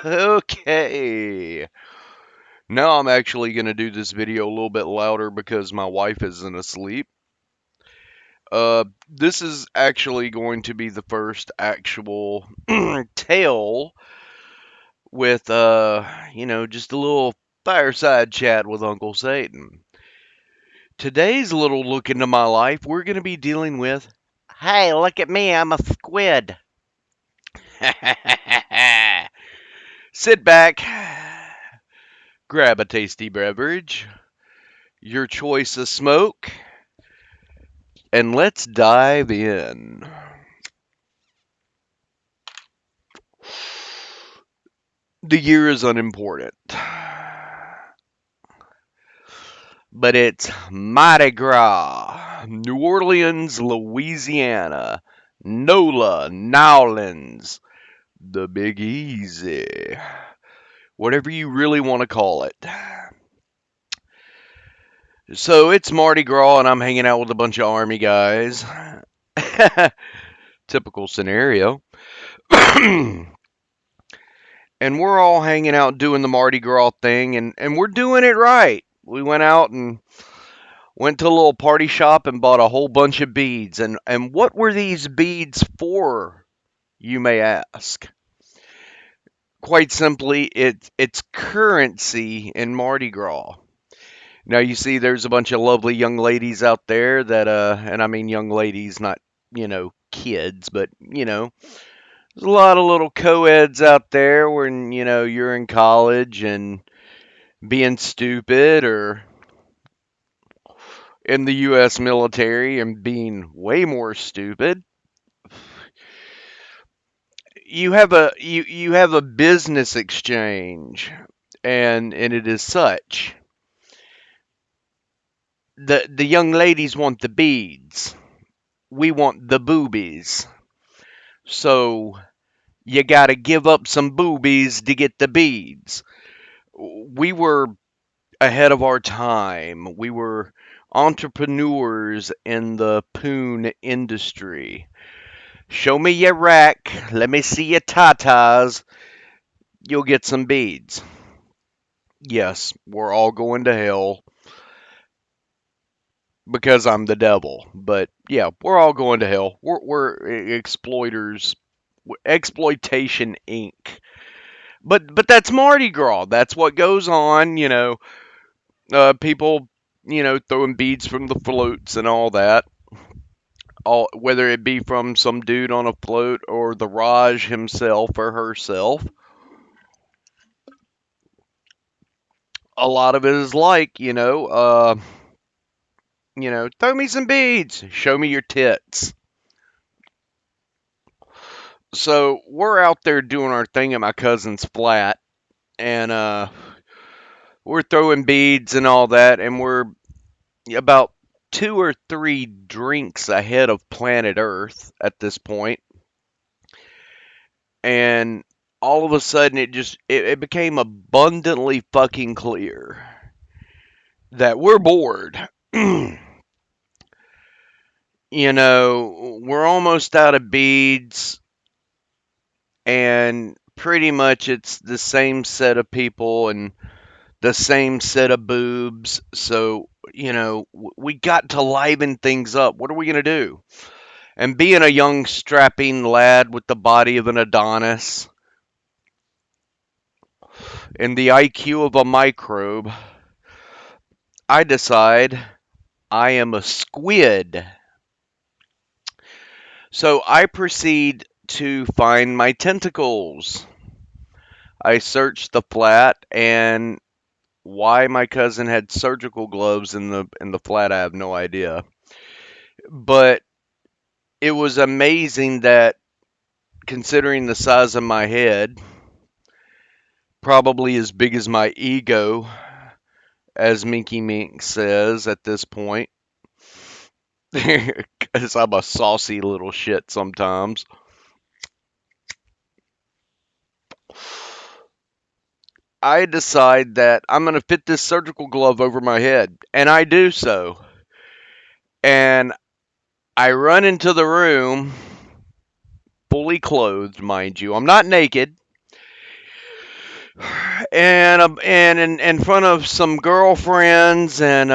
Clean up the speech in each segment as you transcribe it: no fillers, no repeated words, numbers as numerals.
Okay. Now I'm actually going to do this video a little bit louder because my wife isn't asleep. This is actually going to be the first actual tale with, just a little fireside chat with Uncle Satan. Today's little look into my life, we're going to be dealing with, hey, look at me, I'm a squid. Sit back, grab a tasty beverage, your choice of smoke, and let's dive in. The year is unimportant, but it's Mardi Gras, New Orleans, Louisiana, NOLA, Nowlands, the Big Easy, whatever you really want to call it. So it's Mardi Gras, and I'm hanging out with a bunch of army guys. Typical scenario. And we're all hanging out doing the Mardi Gras thing, and we're doing it right. We went out and went to a little party shop and bought a whole bunch of beads. And what were these beads for, you may ask? Quite simply, it's currency in Mardi Gras. Now you see there's a bunch of lovely young ladies out there that and I mean young ladies, not, kids, but there's a lot of little co-eds out there when, you're in college and being stupid, or in the US military and being way more stupid. You have a business exchange, and it is such. The young ladies want the beads. We want the boobies. So you got to give up some boobies to get the beads. We were ahead of our time. We were entrepreneurs in the poon industry. Show me your rack. Let me see your tatas. You'll get some beads. Yes, we're all going to hell because I'm the devil. But yeah, we're all going to hell. We're exploiters. Exploitation Inc. But that's Mardi Gras. That's what goes on. People, throwing beads from the floats and all that. All, whether it be from some dude on a float or the Raj himself or herself. A lot of it is like, throw me some beads, show me your tits. So we're out there doing our thing at my cousin's flat, and we're throwing beads and all that, and we're about 2 or 3 drinks ahead of planet Earth at this point. And all of a sudden, it became abundantly fucking clear that we're bored. We're almost out of beads, and pretty much it's the same set of people and the same set of boobs. So, we got to liven things up. What are we going to do? And being a young, strapping lad with the body of an Adonis and the IQ of a microbe, I decide I am a squid. So I proceed to find my tentacles. I searched the flat, and why my cousin had surgical gloves in the flat, I have no idea. But it was amazing that, considering the size of my head, probably as big as my ego, as Minky Mink says at this point, because I'm a saucy little shit sometimes. I decide that I'm going to fit this surgical glove over my head, and I do so. And I run into the room, fully clothed, mind you. I'm not naked. And in front of some girlfriends and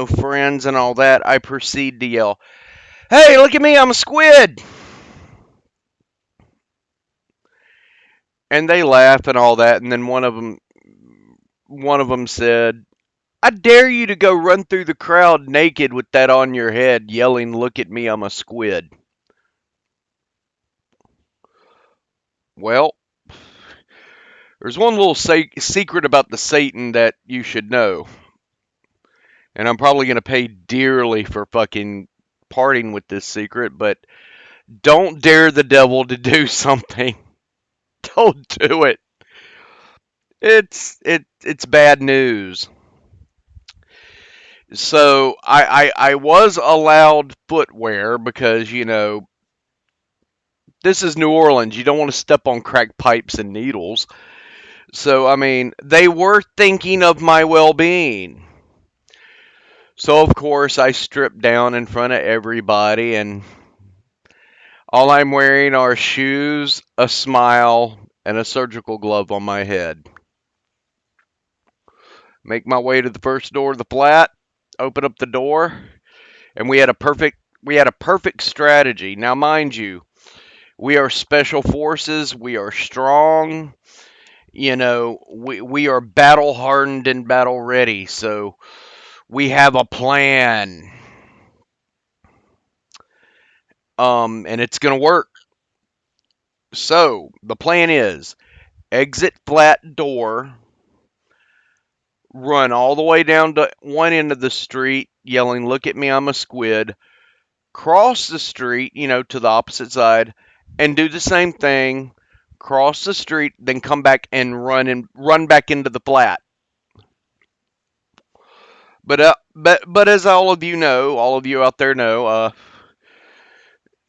friends and all that, I proceed to yell, "Hey, look at me! I'm a squid!" And they laugh and all that. And then one of them said, "I dare you to go run through the crowd naked with that on your head, yelling, 'Look at me! I'm a squid.'" Well, there's one little secret about the Satan that you should know, and I'm probably going to pay dearly for fucking parting with this secret, but don't dare the devil to do something. Don't do it. It's bad news. So I was allowed footwear because this is New Orleans. You don't want to step on cracked pipes and needles. So I mean, they were thinking of my well-being. So of course I stripped down in front of everybody, and all I'm wearing are shoes, a smile, and a surgical glove on my head. Make my way to the first door of the flat, open up the door, and we had a perfect strategy. Now mind you, we are special forces, we are strong, we are battle hardened and battle ready, so we have a plan. And it's gonna work. So the plan is exit flat door, run all the way down to one end of the street, yelling, "Look at me, I'm a squid." Cross the street, to the opposite side, and do the same thing. Cross the street, then come back and run back into the flat. But as all of you out there know,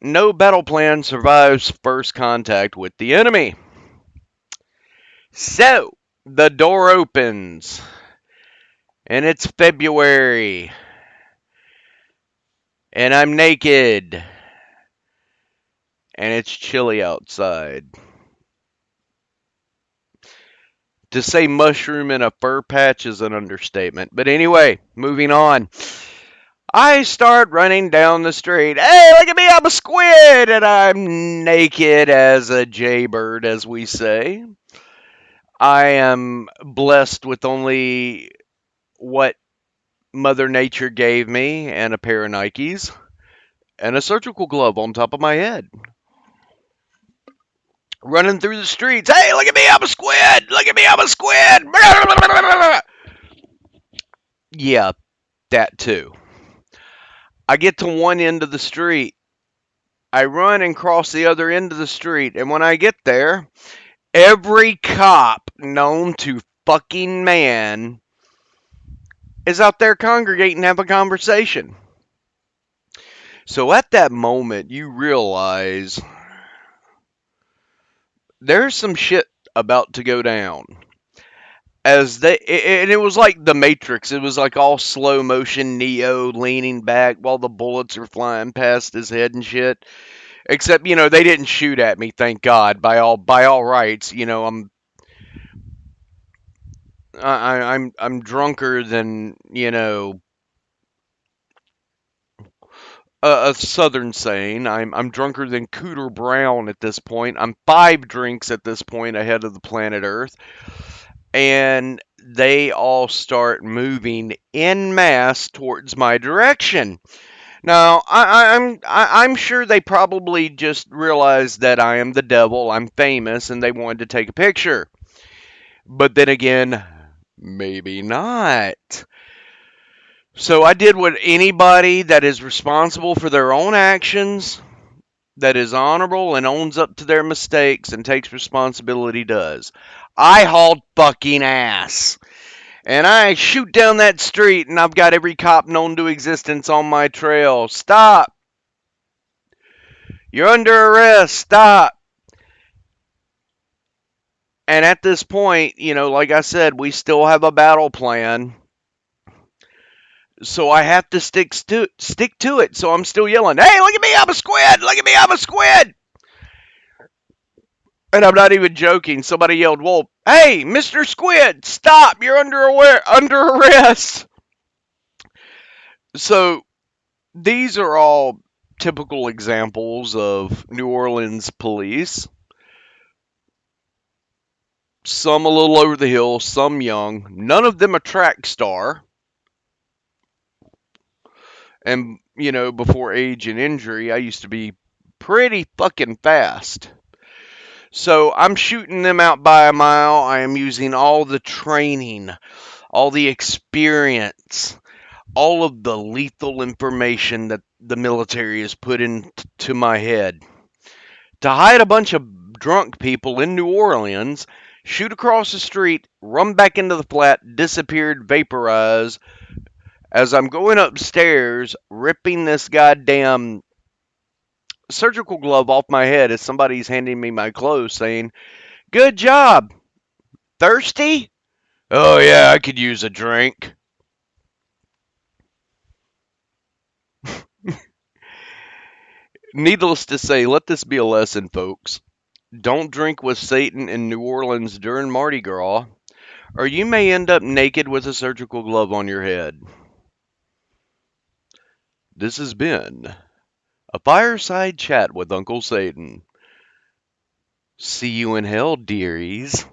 no battle plan survives first contact with the enemy. So the door opens, and it's February, and I'm naked, and it's chilly outside. To say mushroom in a fur patch is an understatement. But anyway, moving on. I start running down the street. "Hey, look at me, I'm a squid!" And I'm naked as a jaybird, as we say. I am blessed with only what Mother Nature gave me, and a pair of Nikes, and a surgical glove on top of my head. Running through the streets. "Hey, look at me, I'm a squid! Look at me, I'm a squid!" Yeah, that too. I get to one end of the street. I run and cross the other end of the street, and when I get there, every cop known to fucking man is out there congregating and have a conversation. So at that moment, you realize there's some shit about to go down. And it was like the Matrix. It was like all slow motion Neo leaning back while the bullets are flying past his head and shit. Except, they didn't shoot at me, thank God. By all rights, I'm drunker than a Southern saying. I'm drunker than Cooter Brown at this point. I'm 5 drinks at this point ahead of the planet Earth, and they all start moving en masse towards my direction. Now, I'm sure they probably just realized that I am the devil, I'm famous, and they wanted to take a picture. But then again, maybe not. So I did what anybody that is responsible for their own actions, that is honorable and owns up to their mistakes and takes responsibility does. I hauled fucking ass. And I shoot down that street, and I've got every cop known to existence on my trail. "Stop! You're under arrest. Stop!" And at this point, like I said, we still have a battle plan. So I have to stick to it. So I'm still yelling, "Hey, look at me, I'm a squid! Look at me, I'm a squid!" And I'm not even joking. Somebody yelled, "Well, hey, Mr. Squid, stop! You're under arrest." So these are all typical examples of New Orleans police. Some a little over the hill, some young. None of them a track star. And, before age and injury, I used to be pretty fucking fast. So I'm shooting them out by a mile. I am using all the training, all the experience, all of the lethal information that the military has put into my head to hide a bunch of drunk people in New Orleans, shoot across the street, run back into the flat, disappeared, vaporized. As I'm going upstairs, ripping this goddamn surgical glove off my head as somebody's handing me my clothes saying, "Good job. Thirsty? Oh, yeah, I could use a drink." Needless to say, let this be a lesson, folks. Don't drink with Satan in New Orleans during Mardi Gras, or you may end up naked with a surgical glove on your head. This has been a fireside chat with Uncle Satan. See you in hell, dearies.